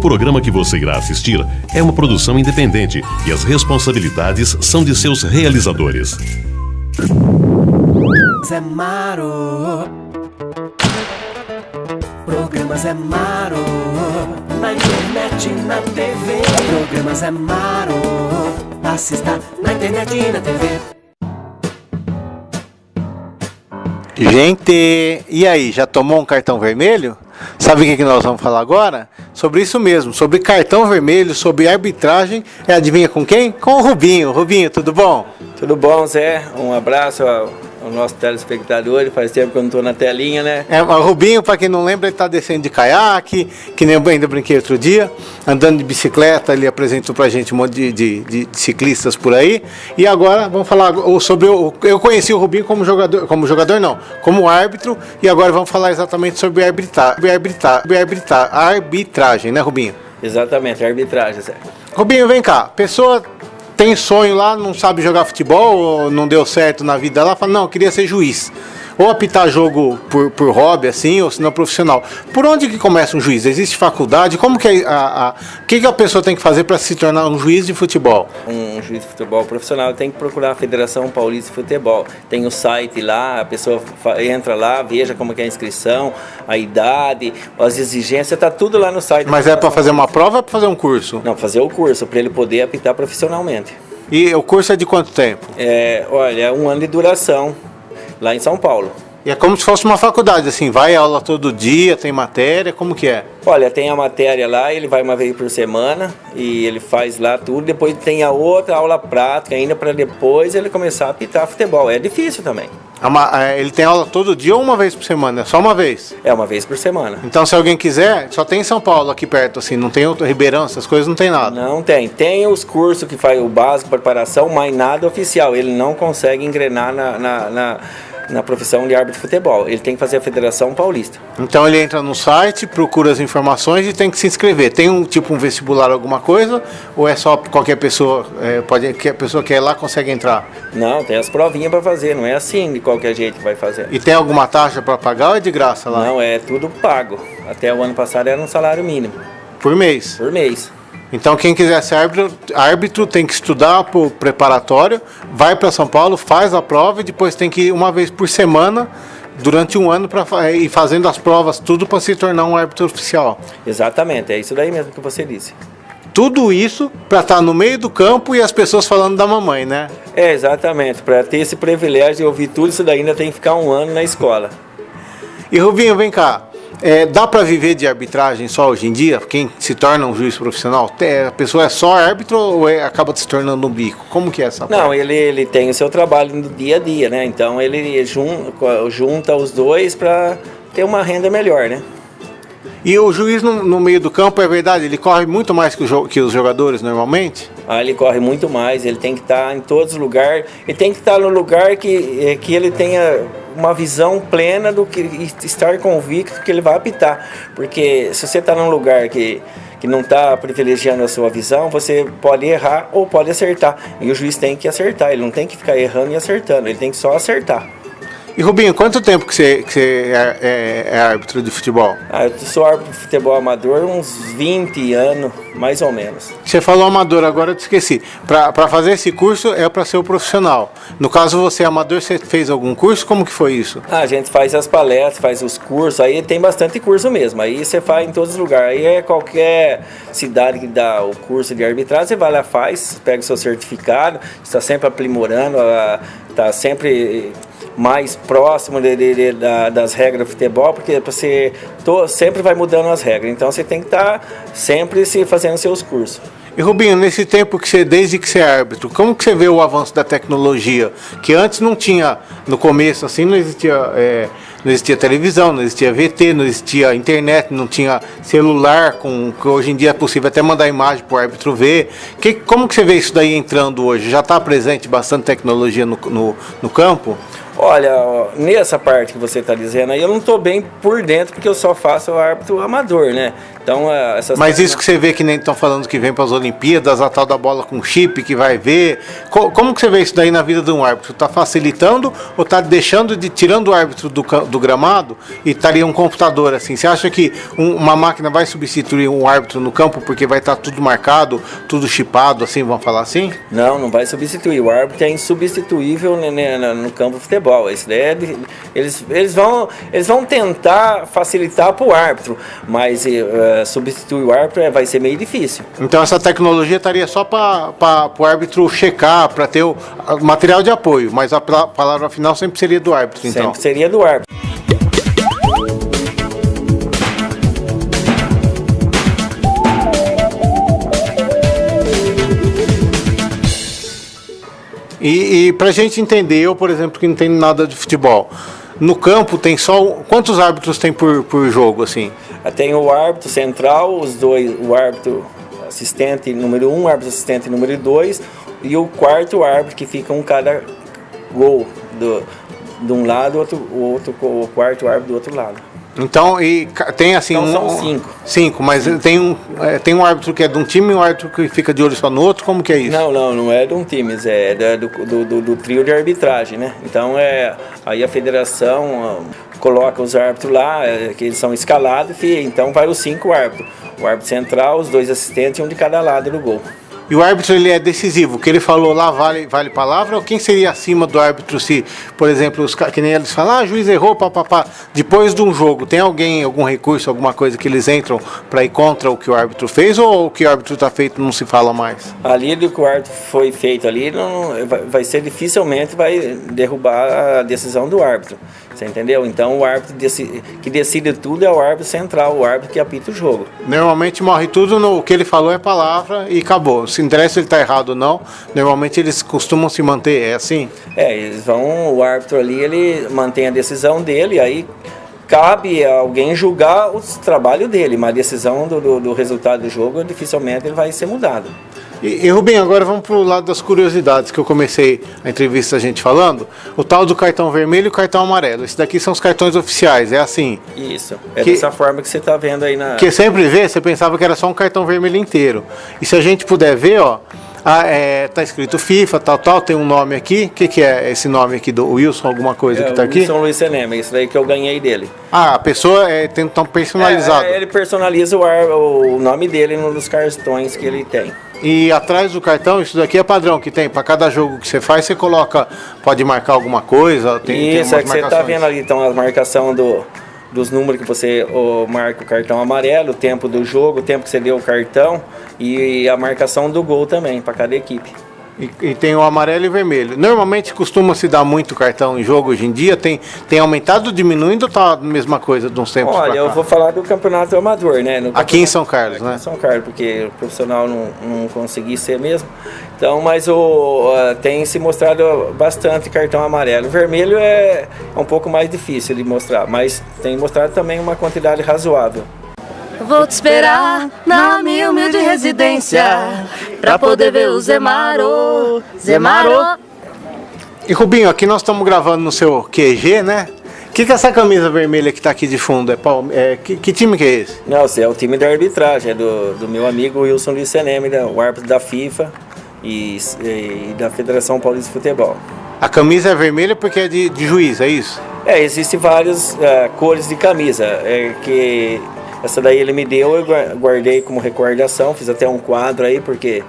programa que você irá assistir é uma produção independente e as responsabilidades são de seus realizadores. Zé Maro. Programa Zé Maro. Na internet e na TV. Programa Zé Maro. Assista na internet e na TV. Gente, e aí, já tomou um cartão vermelho? Sabe o que nós vamos falar agora? Sobre isso mesmo, sobre cartão vermelho, sobre arbitragem. Adivinha com quem? Com o Rubinho. Rubinho, tudo bom? Tudo bom, Zé? Um abraço ao nosso telespectador. Faz tempo que eu não estou na telinha, né? O Rubinho, para quem não lembra, ele está descendo de caiaque, que nem eu ainda brinquei outro dia, andando de bicicleta, ele apresentou pra gente um monte de ciclistas por aí. E agora vamos falar sobre eu conheci o Rubinho como jogador não, como árbitro, e agora vamos falar exatamente sobre arbitragem, né, Rubinho? Exatamente, arbitragem, Zé. Rubinho, vem cá, pessoa tem sonho lá, não sabe jogar futebol, ou não deu certo na vida lá, fala, não, eu queria ser juiz. Ou apitar jogo por hobby, assim, ou se não profissional. Por onde que começa um juiz? Existe faculdade? Como que o que a pessoa tem que fazer para se tornar um juiz de futebol? Um juiz de futebol profissional tem que procurar a Federação Paulista de Futebol. Tem o site lá, a pessoa entra lá, veja como que é a inscrição, a idade, as exigências, tá tudo lá no site. Mas é para fazer uma prova ou para fazer um curso? Não, fazer o curso, para ele poder apitar profissionalmente. E o curso é de quanto tempo? Olha, é 1 ano de duração. Lá em São Paulo. E é como se fosse uma faculdade, assim, vai aula todo dia, tem matéria, como que é? Olha, tem a matéria lá, ele vai uma vez por semana e ele faz lá tudo, depois tem a outra aula prática ainda para depois ele começar a apitar futebol. É difícil também. Ele tem aula todo dia ou uma vez por semana? É só uma vez? É uma vez por semana. Então se alguém quiser, só tem em São Paulo aqui perto, assim, não tem outro Ribeirão, essas coisas, não tem nada? Não tem. Tem os cursos que faz o básico, preparação, mas nada oficial. Ele não consegue engrenar na profissão de árbitro de futebol. Ele tem que fazer a Federação Paulista. Então ele entra no site, procura as informações e tem que se inscrever. Tem um vestibular, alguma coisa? Ou é só qualquer pessoa, que a pessoa que é lá consegue entrar? Não, tem as provinhas para fazer. Não é assim de qualquer jeito que vai fazer. E tem alguma taxa para pagar ou é de graça lá? Não, é tudo pago. Até o ano passado era um salário mínimo. Por mês? Por mês. Então quem quiser ser árbitro tem que estudar para o preparatório, vai para São Paulo, faz a prova e depois tem que ir uma vez por semana, durante um ano, para ir fazendo as provas, tudo para se tornar um árbitro oficial. Exatamente, é isso daí mesmo que você disse. Tudo isso para estar no meio do campo e as pessoas falando da mamãe, né? Exatamente, para ter esse privilégio de ouvir tudo isso daí ainda tem que ficar 1 ano na escola. E Rubinho, vem cá. Dá para viver de arbitragem só hoje em dia? Quem se torna um juiz profissional? A pessoa é só árbitro ou acaba se tornando um bico? Como que é essa parte? Não, ele tem o seu trabalho no dia a dia, né? Então ele junta os dois para ter uma renda melhor, né? E o juiz no meio do campo, é verdade, ele corre muito mais que os jogadores normalmente? Ele corre muito mais, ele tem que estar em todos os lugares, ele tem que estar no lugar que ele tenha uma visão plena do que estar convicto que ele vai apitar. Porque se você está num lugar que não está privilegiando a sua visão, você pode errar ou pode acertar. E o juiz tem que acertar, ele não tem que ficar errando e acertando, ele tem que só acertar. E Rubinho, quanto tempo que você é árbitro de futebol? Eu sou árbitro de futebol amador uns 20 anos, mais ou menos. Você falou amador, agora eu te esqueci. Para fazer esse curso é para ser o profissional. No caso você é amador, você fez algum curso? Como que foi isso? A gente faz as palestras, faz os cursos, aí tem bastante curso mesmo. Aí você faz em todos os lugares. Aí é qualquer cidade que dá o curso de arbitragem, você vai lá, faz, pega o seu certificado, está sempre aprimorando, está sempre mais próximo das regras do futebol, porque você sempre vai mudando as regras, então você tem que estar sempre fazendo seus cursos. E Rubinho, nesse tempo desde que você é árbitro, como que você vê o avanço da tecnologia? Que antes não tinha, no começo assim, não existia televisão, não existia VT, não existia internet, não tinha celular, que hoje em dia é possível até mandar imagem para o árbitro ver. Como que você vê isso daí entrando hoje? Já está presente bastante tecnologia no campo? Olha, ó, nessa parte que você está dizendo aí, eu não estou bem por dentro, porque eu só faço o árbitro amador, né? Então, Mas isso que você vê que nem estão falando que vem para as Olimpíadas, a tal da bola com chip que vai ver. Como que você vê isso daí na vida de um árbitro? Está facilitando ou está tirando o árbitro do gramado e estaria um computador assim? Você acha que uma máquina vai substituir um árbitro no campo porque vai estar tudo marcado, tudo chipado, assim, vamos falar assim? Não, não vai substituir. O árbitro é insubstituível, né, no campo de futebol. Isso daí eles vão tentar facilitar para o árbitro, mas substituir o árbitro vai ser meio difícil. Então essa tecnologia estaria só para o árbitro checar, para ter o material de apoio, mas a palavra final sempre seria do árbitro, então. Sempre seria do árbitro. E para a gente entender, eu, por exemplo, que não entendo nada de futebol, no campo tem só... Quantos árbitros tem por jogo, assim? Tem o árbitro central, os dois, o árbitro assistente número 1, o árbitro assistente número 2 e o quarto árbitro que fica cada gol de um lado, o quarto árbitro do outro lado. Então, e tem assim... Então são 5. 5, mas tem um árbitro que é de um time e um árbitro que fica de olho só no outro, como que é isso? Não é de um time, é do trio de arbitragem, né? Então, aí a federação coloca os árbitros lá, que eles são escalados, então vai os 5 árbitros. O árbitro central, os 2 assistentes e um de cada lado do gol. E o árbitro, ele é decisivo, o que ele falou lá vale palavra, ou quem seria acima do árbitro se, por exemplo, que nem eles falam, juiz errou, papapá, depois de um jogo, tem algum recurso, alguma coisa que eles entram para ir contra o que o árbitro fez, ou o que o árbitro está feito não se fala mais? Ali do que o árbitro foi feito ali, vai ser dificilmente vai derrubar a decisão do árbitro, você entendeu? Então o árbitro que decide tudo é o árbitro central, o árbitro que apita o jogo. Normalmente morre tudo, o que ele falou é palavra e acabou. Se interessa se ele está errado ou não, normalmente eles costumam se manter, é assim? O árbitro ali, ele mantém a decisão dele, aí cabe a alguém julgar o trabalho dele, mas a decisão do resultado do jogo, dificilmente ele vai ser mudado. E Rubinho, agora vamos para o lado das curiosidades, que eu comecei a entrevista a gente falando, o tal do cartão vermelho e o cartão amarelo. Esses daqui são os cartões oficiais, é assim? Isso, dessa forma que você está vendo aí na... Que sempre vê, você pensava que era só um cartão vermelho inteiro. E se a gente puder ver, ó, tá escrito FIFA, tal, tem um nome aqui. O que é esse nome aqui do Wilson, alguma coisa que está aqui? Wilson Luiz Seneme, isso daí que eu ganhei dele. A pessoa tem tão personalizado. Ele personaliza o nome dele nos cartões que ele tem. E atrás do cartão, isso daqui é padrão que tem. Para cada jogo que você faz, você coloca, pode marcar alguma coisa. Tem isso, que você está vendo ali, então, a marcação dos números que você marca o cartão amarelo, o tempo do jogo, o tempo que você deu o cartão e a marcação do gol também, para cada equipe. E tem o amarelo e o vermelho. Normalmente costuma se dar muito cartão em jogo hoje em dia. Tem aumentado, diminuindo ou tá a mesma coisa de uns tempos pra cá? Olha, eu vou falar do campeonato amador, né? Aqui em São Carlos, né? Aqui em São Carlos, porque o profissional não consegui ser mesmo. Então, mas tem se mostrado bastante cartão amarelo. O vermelho é um pouco mais difícil de mostrar, mas tem mostrado também uma quantidade razoável. Vou te esperar na minha humilde residência pra poder ver o Zemaro. E Rubinho, aqui nós estamos gravando no seu QG, né? O que é essa camisa vermelha que está aqui de fundo? Que time que é esse? Não, é o time da arbitragem, é do meu amigo Wilson Luiz Seneme, o árbitro da FIFA e da Federação Paulista de Futebol. A camisa é vermelha porque é de juiz, é isso? Existem várias cores de camisa, que essa daí ele me deu, eu guardei como recordação, fiz até um quadro aí, porque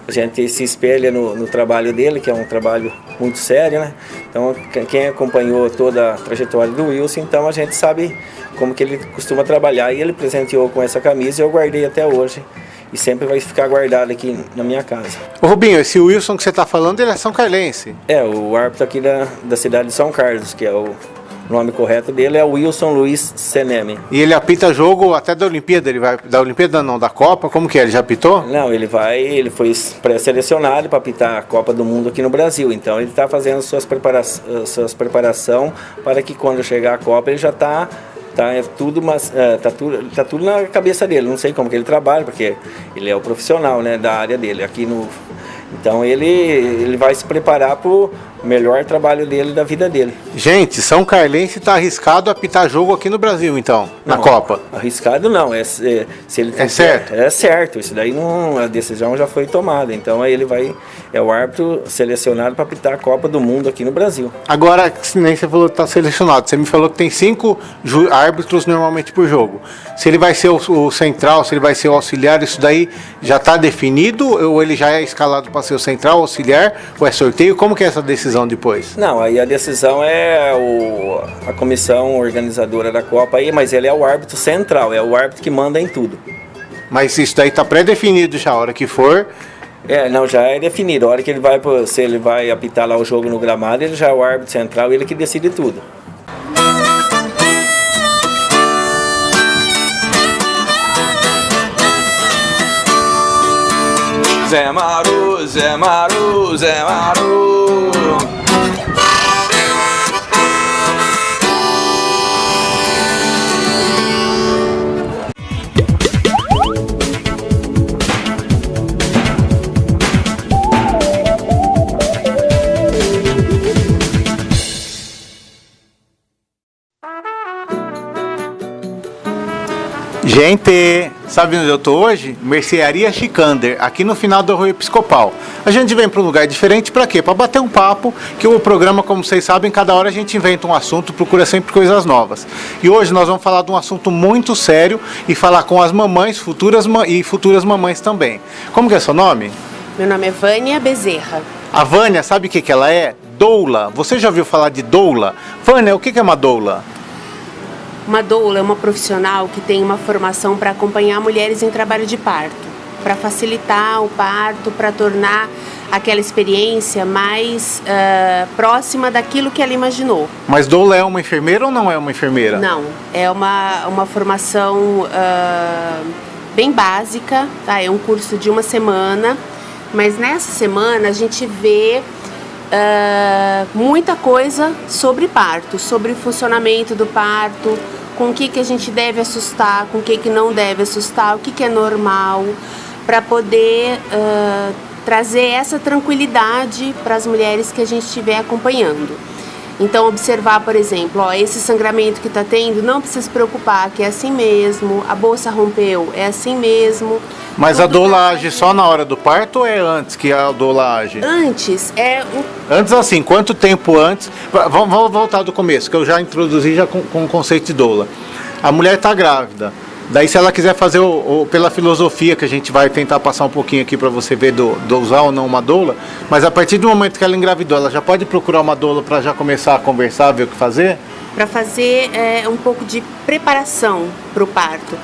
a gente se espelha no trabalho dele, que é um trabalho muito sério, né? Então, quem acompanhou toda a trajetória do Wilson, então a gente sabe como que ele costuma trabalhar. E ele presenteou com essa camisa e eu guardei até hoje. E sempre vai ficar guardado aqui na minha casa. Ô Rubinho, esse Wilson que você está falando, ele é são carlense? O árbitro aqui da cidade de São Carlos, que é o nome correto dele é Wilson Luiz Seneme. E ele apita jogo até da Olimpíada? Ele vai da Olimpíada não, da Copa? Como que é? Ele já apitou? Não, ele foi pré-selecionado para apitar a Copa do Mundo aqui no Brasil. Então ele está fazendo suas preparação para que quando chegar a Copa ele já está tudo na cabeça dele. Não sei como que ele trabalha, porque ele é o profissional, né, da área dele. Então ele vai se preparar o melhor trabalho dele, da vida dele. Gente, São Carlense está arriscado a apitar jogo aqui no Brasil, então, na Não, Copa. Arriscado não, se ele É certo? É certo, isso daí não, a decisão já foi tomada, então aí ele é o árbitro selecionado para apitar a Copa do Mundo aqui no Brasil. Agora, que nem você falou que está selecionado, você me falou que tem 5 árbitros normalmente por jogo. Se ele vai ser o central, se ele vai ser o auxiliar, isso daí já está definido? Ou ele já é escalado para ser o central, auxiliar, ou é sorteio? Como que é essa decisão depois? Não, aí a decisão é a comissão organizadora da Copa, aí, mas ele é o árbitro central, é o árbitro que manda em tudo. Mas isso daí está pré-definido já, a hora que for. Não, já é definido. A hora que ele se ele vai apitar lá o jogo no gramado, ele já é o árbitro central, ele que decide tudo. Zé Maru, Zé Maru, Zé Maru. Gente, sabe onde eu tô hoje? Mercearia Chicander, aqui no final do Arroio Episcopal. A gente vem para um lugar diferente para quê? Para bater um papo, que o programa, como vocês sabem, cada hora a gente inventa um assunto, procura sempre coisas novas. E hoje nós vamos falar de um assunto muito sério e falar com as mamães, futuras mamães também. Como que é seu nome? Meu nome é Vânia Bezerra. A Vânia, sabe o que ela é? Doula. Você já ouviu falar de doula? Vânia, o que é uma doula? Uma doula é uma profissional que tem uma formação para acompanhar mulheres em trabalho de parto, para facilitar o parto, para tornar aquela experiência mais próxima daquilo que ela imaginou. Mas doula é uma enfermeira ou não é uma enfermeira? Não, é uma formação bem básica, tá? É um curso de uma semana, mas nessa semana a gente vê muita coisa sobre parto, sobre o funcionamento do parto, com o que a gente deve assustar, com o que não deve assustar, o que é normal, para poder trazer essa tranquilidade para as mulheres que a gente estiver acompanhando. Então, observar, por exemplo, esse sangramento que está tendo, não precisa se preocupar, que é assim mesmo, a bolsa rompeu, é assim mesmo. Mas a doula age só na hora do parto ou é antes que a doula age? Antes, Antes assim, quanto tempo antes? Vamos voltar do começo, que eu já introduzi já com o conceito de doula. A mulher está grávida. Daí, se ela quiser fazer pela filosofia, que a gente vai tentar passar um pouquinho aqui para você ver do usar ou não uma doula, mas a partir do momento que ela engravidou, ela já pode procurar uma doula para já começar a conversar, ver o que fazer? Para fazer um pouco de preparação para o parto.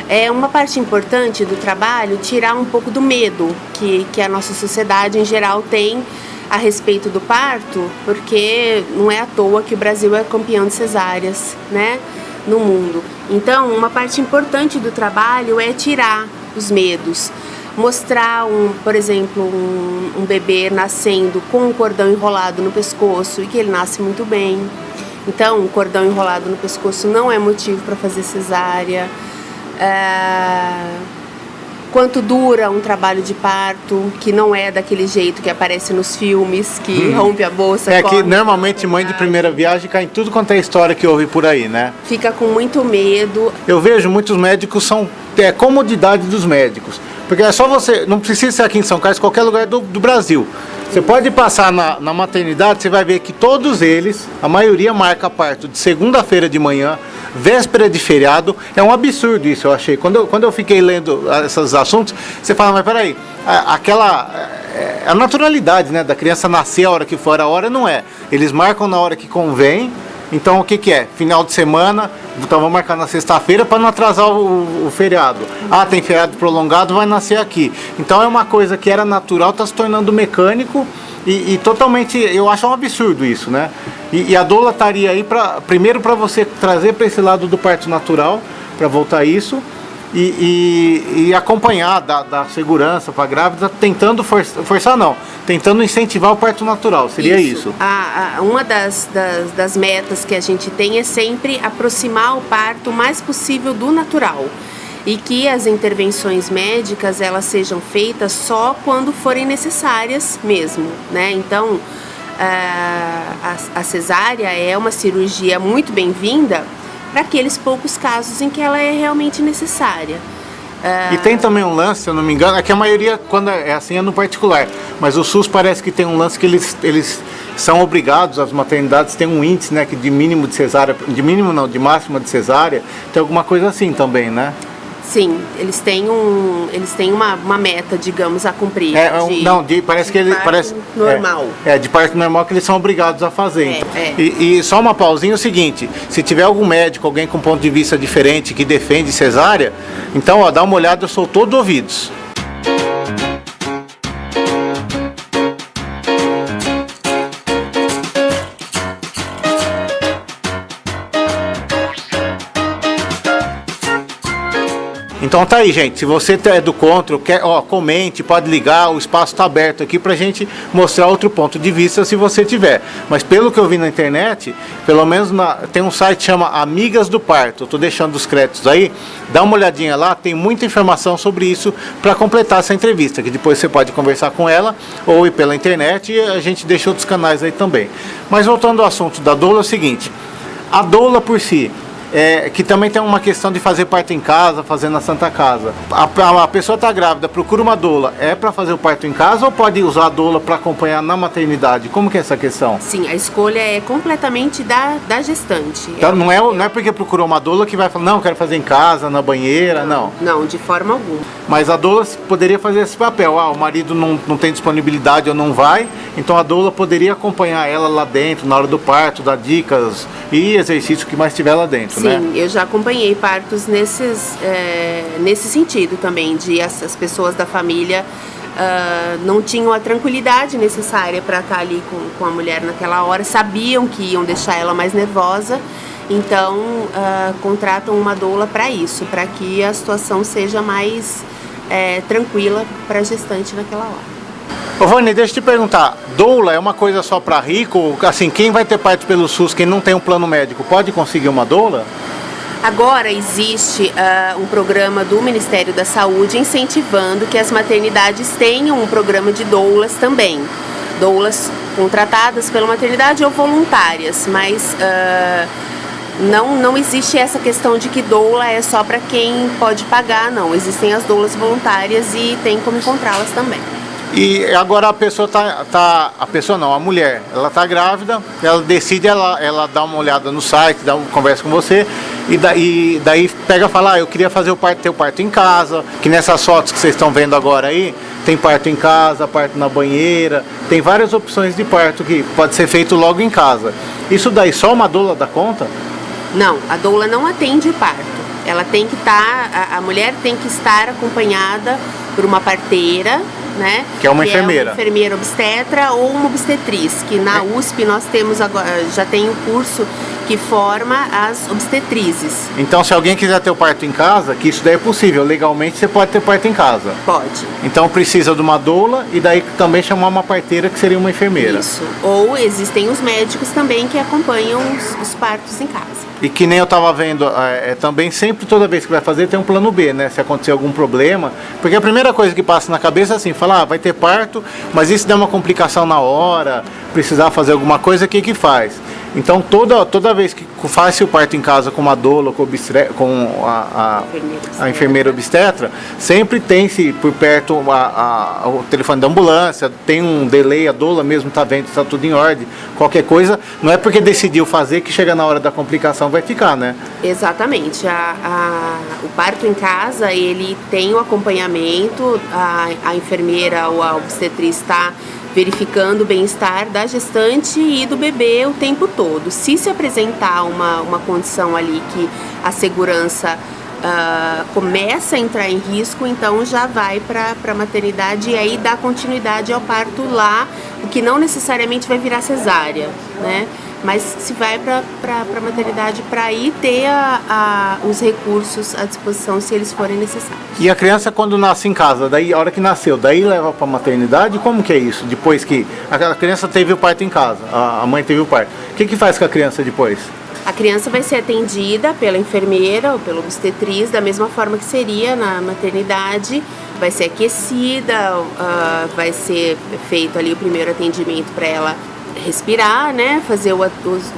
É uma parte importante do trabalho tirar um pouco do medo que a nossa sociedade em geral tem a respeito do parto, porque não é à toa que o Brasil é campeão de cesáreas, né, no mundo. Então, uma parte importante do trabalho é tirar os medos, mostrar, por exemplo, um bebê nascendo com um cordão enrolado no pescoço e que ele nasce muito bem. Então, um cordão enrolado no pescoço não é motivo para fazer cesárea. Quanto dura um trabalho de parto, que não é daquele jeito que aparece nos filmes, que rompe a bolsa. Que normalmente mãe de primeira viagem cai em tudo quanto é história que ouve por aí, né? Fica com muito medo. Eu vejo muitos médicos comodidade dos médicos. Porque é só você, não precisa ser aqui em São Carlos, qualquer lugar do Brasil. Você pode passar na maternidade, você vai ver que todos eles, a maioria marca parto de segunda-feira de manhã, véspera de feriado. É um absurdo isso, eu achei. Quando eu fiquei lendo esses assuntos, você fala, mas peraí, a naturalidade, né, da criança nascer a hora que for a hora, não é. Eles marcam na hora que convém. Então o que é? Final de semana, então vamos marcar na sexta-feira para não atrasar o feriado. Tem feriado prolongado, vai nascer aqui. Então é uma coisa que era natural, está se tornando mecânico e totalmente, eu acho um absurdo isso, né? E a doula estaria aí primeiro para você trazer para esse lado do parto natural, para voltar a isso, e acompanhar, dar segurança para a grávida, tentando forçar não, tentando incentivar o parto natural, seria isso? Uma das metas que a gente tem é sempre aproximar o parto o mais possível do natural e que as intervenções médicas elas sejam feitas só quando forem necessárias mesmo, né? Então, a cesárea é uma cirurgia muito bem-vinda para aqueles poucos casos em que ela é realmente necessária. E tem também um lance, se eu não me engano, é que a maioria, quando é assim, é no particular. Mas o SUS parece que tem um lance que eles são obrigados, as maternidades têm um índice, né, que de mínimo de cesárea, de mínimo não, de máxima de cesárea, tem alguma coisa assim também, né? Sim, eles têm uma meta, digamos, a cumprir. Parece que ele parece normal. De parto normal que eles são obrigados a fazer. E só uma pausinha, é o seguinte: se tiver algum médico, alguém com ponto de vista diferente que defende cesárea, então ó, dá uma olhada, eu sou todo ouvidos. Então tá aí, gente, se você é do contra, comente, pode ligar, o espaço está aberto aqui pra gente mostrar outro ponto de vista se você tiver. Mas pelo que eu vi na internet, pelo menos tem um site que chama Amigas do Parto, eu tô deixando os créditos aí, dá uma olhadinha lá, tem muita informação sobre isso para completar essa entrevista, que depois você pode conversar com ela ou ir pela internet, e a gente deixa outros canais aí também. Mas voltando ao assunto da doula, é o seguinte: a doula por si, que também tem uma questão de fazer parto em casa, fazer na Santa Casa. A pessoa está grávida, procura uma doula, é para fazer o parto em casa ou pode usar a doula para acompanhar na maternidade? Como que é essa questão? Sim, a escolha é completamente da gestante. Então não é porque procurou uma doula que vai falar, não, quero fazer em casa, na banheira, não. Não, de forma alguma. Mas a doula poderia fazer esse papel, o marido não tem disponibilidade ou não vai, então a doula poderia acompanhar ela lá dentro, na hora do parto, dar dicas e exercício que mais tiver lá dentro. Sim, né? Eu já acompanhei partos nesse sentido também, de as pessoas da família não tinham a tranquilidade necessária para estar ali com a mulher naquela hora, sabiam que iam deixar ela mais nervosa, então contratam uma doula para isso, para que a situação seja mais tranquila para a gestante naquela hora. Ô Vânia, deixa eu te perguntar, doula é uma coisa só para rico? Assim, quem vai ter parto pelo SUS, quem não tem um plano médico, pode conseguir uma doula? Agora existe um programa do Ministério da Saúde incentivando que as maternidades tenham um programa de doulas também. Doulas contratadas pela maternidade ou voluntárias, mas não existe essa questão de que doula é só para quem pode pagar, não. Existem as doulas voluntárias e tem como encontrá-las também. E agora a pessoa a mulher, ela tá grávida, ela decide, ela dá uma olhada no site, conversa com você, e daí pega e fala, eu queria fazer o parto em casa, que nessas fotos que vocês estão vendo agora aí, tem parto em casa, parto na banheira, tem várias opções de parto que pode ser feito logo em casa. Isso daí só uma doula dá conta? Não, a doula não atende o parto. Ela tem que a mulher tem que estar acompanhada por uma parteira, né? Que é uma enfermeira. É uma enfermeira obstetra ou uma obstetriz, que na USP nós temos agora, já tem um curso que forma as obstetrizes. Então, se alguém quiser ter o parto em casa, que isso daí é possível, legalmente você pode ter parto em casa. Pode. Então precisa de uma doula e daí também chamar uma parteira que seria uma enfermeira. Isso. Ou existem os médicos também que acompanham os partos em casa. E que nem eu estava vendo, também sempre, toda vez que vai fazer, tem um plano B, né? Se acontecer algum problema. Porque a primeira coisa que passa na cabeça é assim, falar, vai ter parto, mas e se der uma complicação na hora, precisar fazer alguma coisa, o que faz? Então, toda vez que faz o parto em casa com uma doula, com a enfermeira obstetra, sempre tem-se por perto o telefone da ambulância, tem um delay, a doula mesmo está vendo, está tudo em ordem. Qualquer coisa, não é porque decidiu fazer que chega na hora da complicação vai ficar, né? Exatamente. O parto em casa, ele tem o acompanhamento, a enfermeira ou a obstetriz está verificando o bem-estar da gestante e do bebê o tempo todo. Se apresentar uma condição ali que a segurança começa a entrar em risco, então já vai para a maternidade e aí dá continuidade ao parto lá, o que não necessariamente vai virar cesárea, né? Mas se vai para a maternidade para aí ter os recursos à disposição se eles forem necessários. E a criança quando nasce em casa, daí a hora que nasceu, daí leva para a maternidade? Como que é isso? Depois que a criança teve o parto em casa, a mãe teve o parto, o que faz com a criança depois? A criança vai ser atendida pela enfermeira ou pela obstetriz da mesma forma que seria na maternidade, vai ser aquecida, vai ser feito ali o primeiro atendimento para ela respirar, né? Fazer o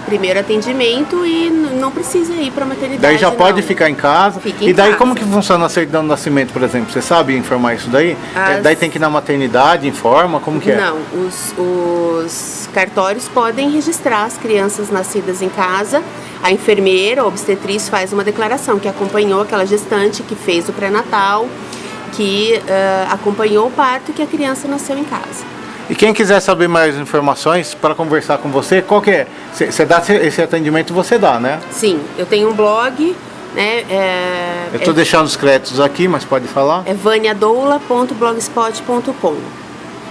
primeiro atendimento e não precisa ir para a maternidade. Daí já pode não. ficar em casa. Fica E em daí casa. como que funciona a certidão do nascimento, por exemplo? Você sabe informar isso daí? As- Daí tem que ir na maternidade, informa, como que é? Não, os cartórios podem registrar as crianças nascidas em casa. A enfermeira, a obstetriz faz uma declaração que acompanhou aquela gestante, que fez o pré-natal, que acompanhou o parto e que a criança nasceu em casa. E quem quiser saber mais informações para conversar com você, qual que é? Você dá esse atendimento, você dá, né? Sim, eu tenho um blog, né? Eu estou deixando os créditos aqui, mas pode falar? É vaniadoula.blogspot.com.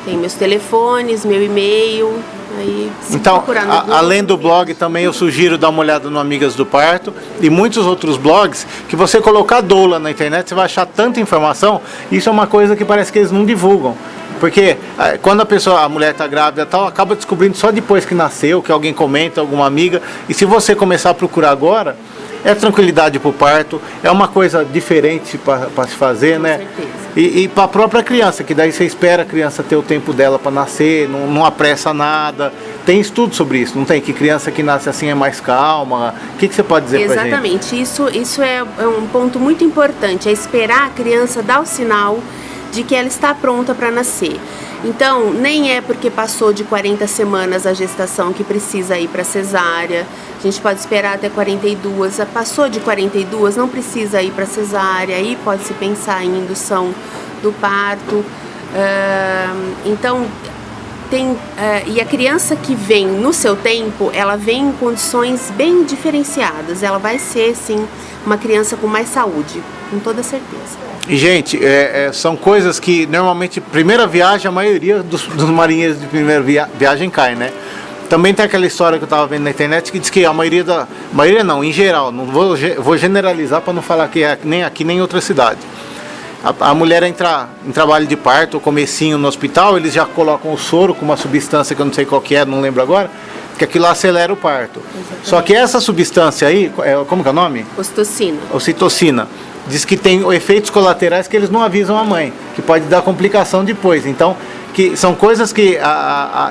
Tem meus telefones, meu e-mail. Aí, se Então, procurar no Google, além do blog, também eu sugiro dar uma olhada no Amigas do Parto e muitos outros blogs que você colocar doula na internet, você vai achar tanta informação. Isso é uma coisa que parece que eles não divulgam. Porque quando a mulher está grávida e tal, acaba descobrindo só depois que nasceu, que alguém comenta, alguma amiga. E se você começar a procurar agora, é tranquilidade para o parto, é uma coisa diferente para se fazer, né? certeza. E para a própria criança, que daí você espera a criança ter o tempo dela para nascer, não apressa nada. Tem estudo sobre isso, não tem? Que criança que nasce assim é mais calma. O que você pode dizer para gente? Exatamente, isso é um ponto muito importante, é esperar a criança dar o sinal de que ela está pronta para nascer. Então, nem é porque passou de 40 semanas a gestação que precisa ir para cesárea. A gente pode esperar até 42. Passou de 42, não precisa ir para cesárea. Aí pode-se pensar em indução do parto. Então, e a criança que vem no seu tempo, ela vem em condições bem diferenciadas. Ela vai ser, sim, uma criança com mais saúde, com toda certeza. E, gente, são coisas que normalmente, primeira viagem, a maioria dos marinheiros de primeira viagem cai, né? Também tem aquela história que eu estava vendo na internet que diz que a maioria não, em geral, não vou generalizar para não falar que é nem aqui nem em outra cidade. A mulher entra em trabalho de parto, comecinho no hospital, eles já colocam o soro com uma substância que eu não sei qual que é, não lembro agora, que aquilo acelera o parto. Exatamente. Só que essa substância aí, como que é o nome? Ocitocina. Ocitocina. Diz que tem efeitos colaterais que eles não avisam a mãe, que pode dar complicação depois. Então, que são coisas que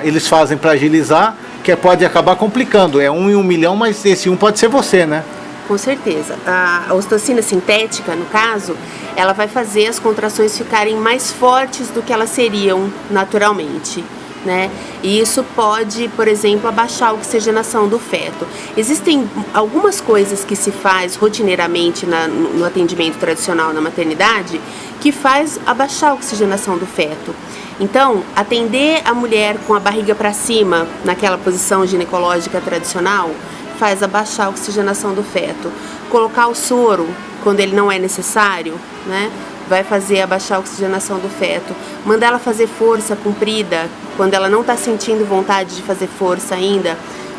eles fazem para agilizar, que pode acabar complicando. É 1 em 1 milhão, mas esse 1 pode ser você, né? Com certeza. A ocitocina sintética, no caso, ela vai fazer as contrações ficarem mais fortes do que elas seriam naturalmente, né? E isso pode, por exemplo, abaixar a oxigenação do feto. Existem algumas coisas que se faz rotineiramente no atendimento tradicional na maternidade que faz abaixar a oxigenação do feto. Então, atender a mulher com a barriga para cima, naquela posição ginecológica tradicional, faz abaixar a oxigenação do feto. Colocar o soro quando ele não é necessário, né? Vai fazer abaixar a oxigenação do feto. Mandar ela fazer força comprida, quando ela não está sentindo vontade de fazer força ainda,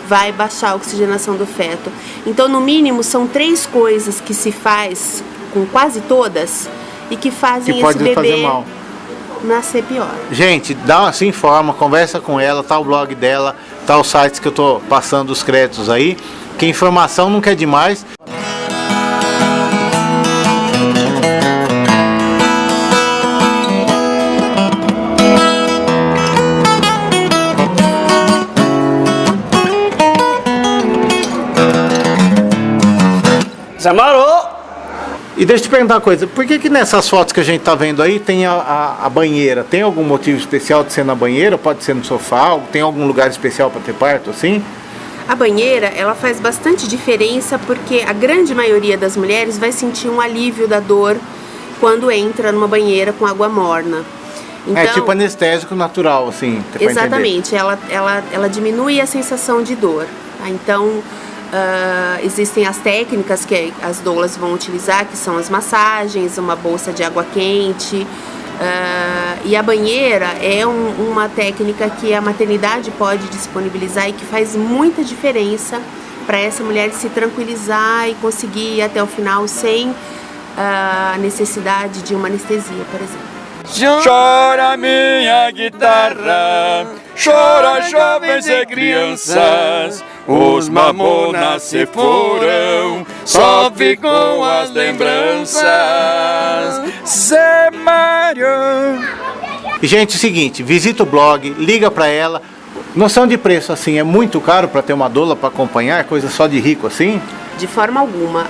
vai baixar a oxigenação do feto. Então, no mínimo, são 3 coisas que se faz com quase todas e que fazem Que pode esse bebê fazer mal. nascer pior. Gente, se informa, conversa com ela, tá o blog dela, tá os sites que eu tô passando os créditos aí, que informação nunca é demais. Zé Marô! E deixa eu te perguntar uma coisa, por que nessas fotos que a gente tá vendo aí tem a banheira? Tem algum motivo especial de ser na banheira? Pode ser no sofá? Tem algum lugar especial para ter parto assim? A banheira, ela faz bastante diferença porque a grande maioria das mulheres vai sentir um alívio da dor quando entra numa banheira com água morna. Então, É tipo anestésico natural, assim. pra exatamente, ela diminui a sensação de dor. Tá? Então, existem as técnicas que as doulas vão utilizar, que são as massagens, uma bolsa de água quente. E a banheira é uma técnica que a maternidade pode disponibilizar e que faz muita diferença para essa mulher se tranquilizar e conseguir ir até o final sem a necessidade de uma anestesia, por exemplo. Chora minha guitarra, chora jovens e crianças, os mamonas se foram, só ficam as lembranças. Zé Mário. E, gente, é o seguinte, visita o blog, liga para ela, Noção de preço, assim, é muito caro para ter uma doula para acompanhar? É coisa só de rico, assim? De forma alguma.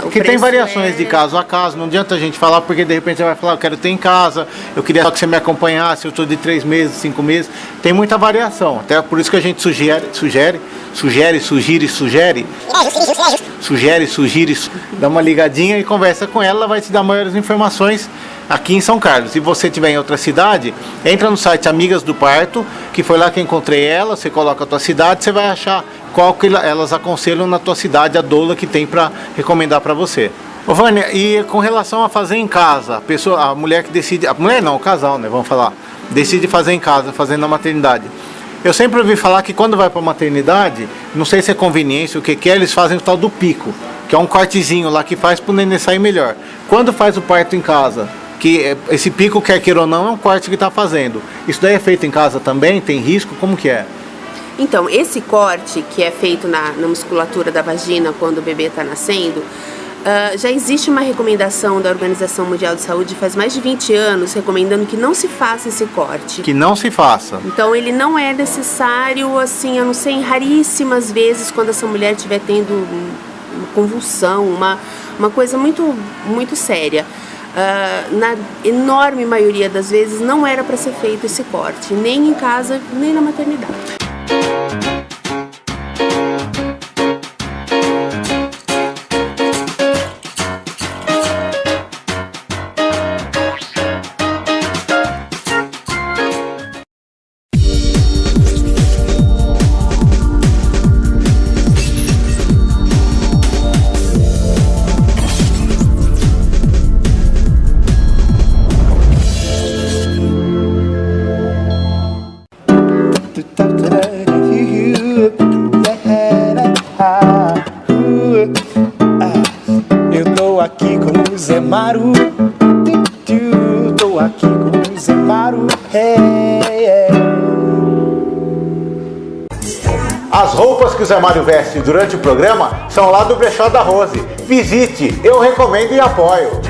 Porque tem variações de caso a caso, não adianta a gente falar, porque de repente você vai falar, eu quero ter em casa, eu queria só que você me acompanhasse, eu estou de 3 meses, 5 meses, tem muita variação, até por isso que a gente sugere, dá uma ligadinha e conversa com ela vai te dar maiores informações aqui em São Carlos. Se você estiver em outra cidade, entra no site Amigas do Parto, que foi lá que eu encontrei ela, você coloca a tua cidade, você vai achar qual que elas aconselham na tua cidade, a doula que tem para recomendar para você. Ô Vânia, e com relação a fazer em casa, a mulher que decide, a mulher não, o casal, né, vamos falar, decide fazer em casa, fazendo na maternidade. Eu sempre ouvi falar que quando vai para a maternidade, não sei se é conveniência, o que é, eles fazem o tal do pico, que é um cortezinho lá que faz para o neném sair melhor. Quando faz o parto em casa, que esse pico, quer queira ou não, é um corte que está fazendo. Isso daí é feito em casa também? Tem risco? Como que é? Então, esse corte que é feito na musculatura da vagina quando o bebê está nascendo, já existe uma recomendação da Organização Mundial de Saúde faz mais de 20 anos recomendando que não se faça esse corte. Que não se faça. Então ele não é necessário, assim, a não ser em raríssimas vezes quando essa mulher estiver tendo uma convulsão, uma coisa muito, muito séria. Na enorme maioria das vezes não era para ser feito esse corte, nem em casa, nem na maternidade. Eu tô aqui com o Zé Maru, tô aqui com o Zé Maru. As roupas que o Zé Mário veste durante o programa são lá do Brechó da Rose. Visite, eu recomendo e apoio.